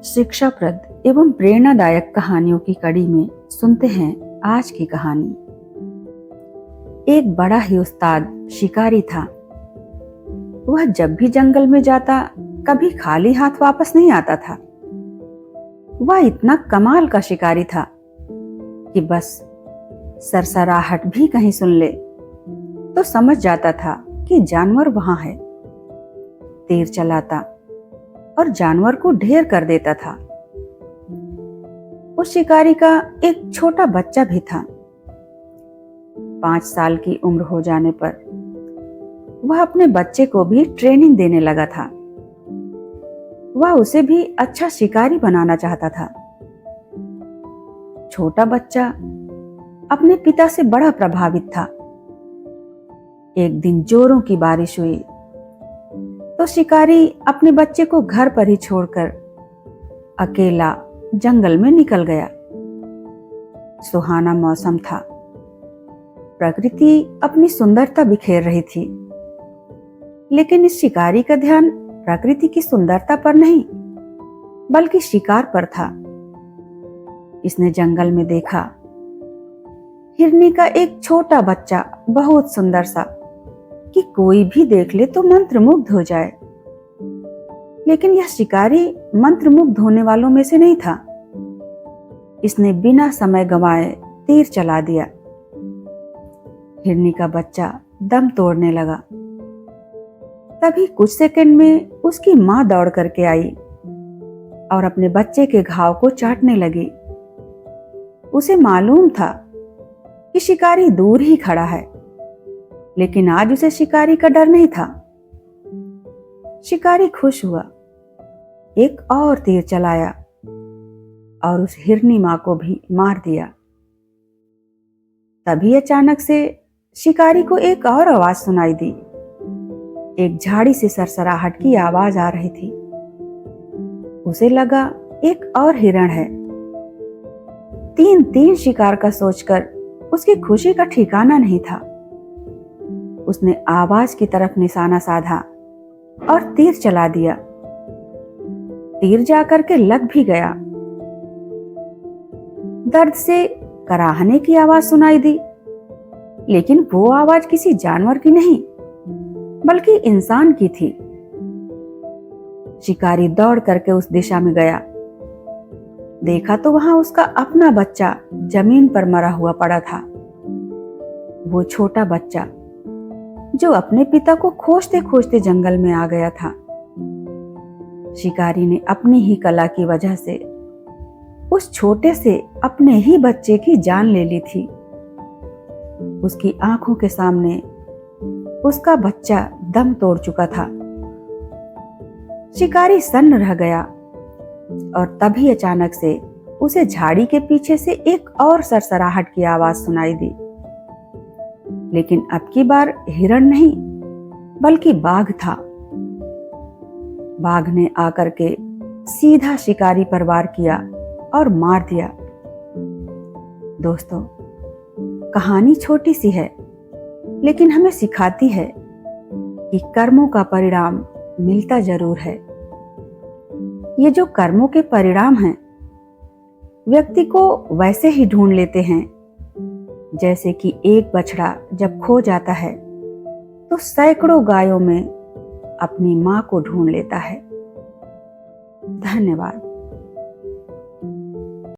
शिक्षाप्रद एवं प्रेरणादायक कहानियों की कड़ी में सुनते हैं आज की कहानी। एक बड़ा ही उस्ताद शिकारी था। वह जब भी जंगल में जाता कभी खाली हाथ वापस नहीं आता था। वह इतना कमाल का शिकारी था कि बस सरसराहट भी कहीं सुन ले तो समझ जाता था कि जानवर वहां है। तीर चलाता और जानवर को ढेर कर देता था। उस शिकारी का एक छोटा बच्चा भी था। 5 साल की उम्र हो जाने पर वह अपने बच्चे को भी ट्रेनिंग देने लगा था। वह उसे भी अच्छा शिकारी बनाना चाहता था। छोटा बच्चा अपने पिता से बड़ा प्रभावित था। एक दिन जोरों की बारिश हुई तो शिकारी अपने बच्चे को घर पर ही छोड़कर अकेला जंगल में निकल गया। सुहाना मौसम था। प्रकृति अपनी सुंदरता बिखेर रही थी, लेकिन इस शिकारी का ध्यान प्रकृति की सुंदरता पर नहीं बल्कि शिकार पर था। इसने जंगल में देखा हिरनी का एक छोटा बच्चा, बहुत सुंदर सा कि कोई भी देख ले तो मंत्रमुग्ध हो जाए। लेकिन यह शिकारी मंत्रमुग्ध होने वालों में से नहीं था। इसने बिना समय गंवाए तीर चला दिया। हिरनी का बच्चा दम तोड़ने लगा। तभी कुछ सेकंड में उसकी मां दौड़ करके आई और अपने बच्चे के घाव को चाटने लगी। उसे मालूम था कि शिकारी दूर ही खड़ा है, लेकिन आज उसे शिकारी का डर नहीं था। शिकारी खुश हुआ, एक और तीर चलाया और उस हिरनी मां को भी मार दिया। तभी अचानक से शिकारी को एक और आवाज सुनाई दी। एक झाड़ी से सरसराहट की आवाज आ रही थी। उसे लगा एक और हिरण है। 3 शिकार का सोचकर उसकी खुशी का ठिकाना नहीं था। उसने आवाज की तरफ निशाना साधा और तीर चला दिया। तीर जाकर के लग भी गया। दर्द से कराहने की आवाज सुनाई दी, लेकिन वो आवाज किसी जानवर की नहीं बल्कि इंसान की थी। शिकारी दौड़ करके उस दिशा में गया। देखा तो वहां उसका अपना बच्चा जमीन पर मरा हुआ पड़ा था। वो छोटा बच्चा जो अपने पिता को खोजते खोजते जंगल में आ गया था। शिकारी ने अपनी ही कला की वजह से उस छोटे से अपने ही बच्चे की जान ले ली थी। उसकी आंखों के सामने उसका बच्चा दम तोड़ चुका था। शिकारी सन्न रह गया और तभी अचानक से उसे झाड़ी के पीछे से एक और सरसराहट की आवाज सुनाई दी। लेकिन अब की बार हिरण नहीं बल्कि बाघ था। बाघ ने आकर के सीधा शिकारी पर वार किया और मार दिया। दोस्तों, कहानी छोटी सी है, लेकिन हमें सिखाती है कि कर्मों का परिणाम मिलता जरूर है। ये जो कर्मों के परिणाम हैं, व्यक्ति को वैसे ही ढूंढ लेते हैं जैसे कि एक बछड़ा जब खो जाता है तो सैकड़ों गायों में अपनी मां को ढूंढ लेता है। धन्यवाद।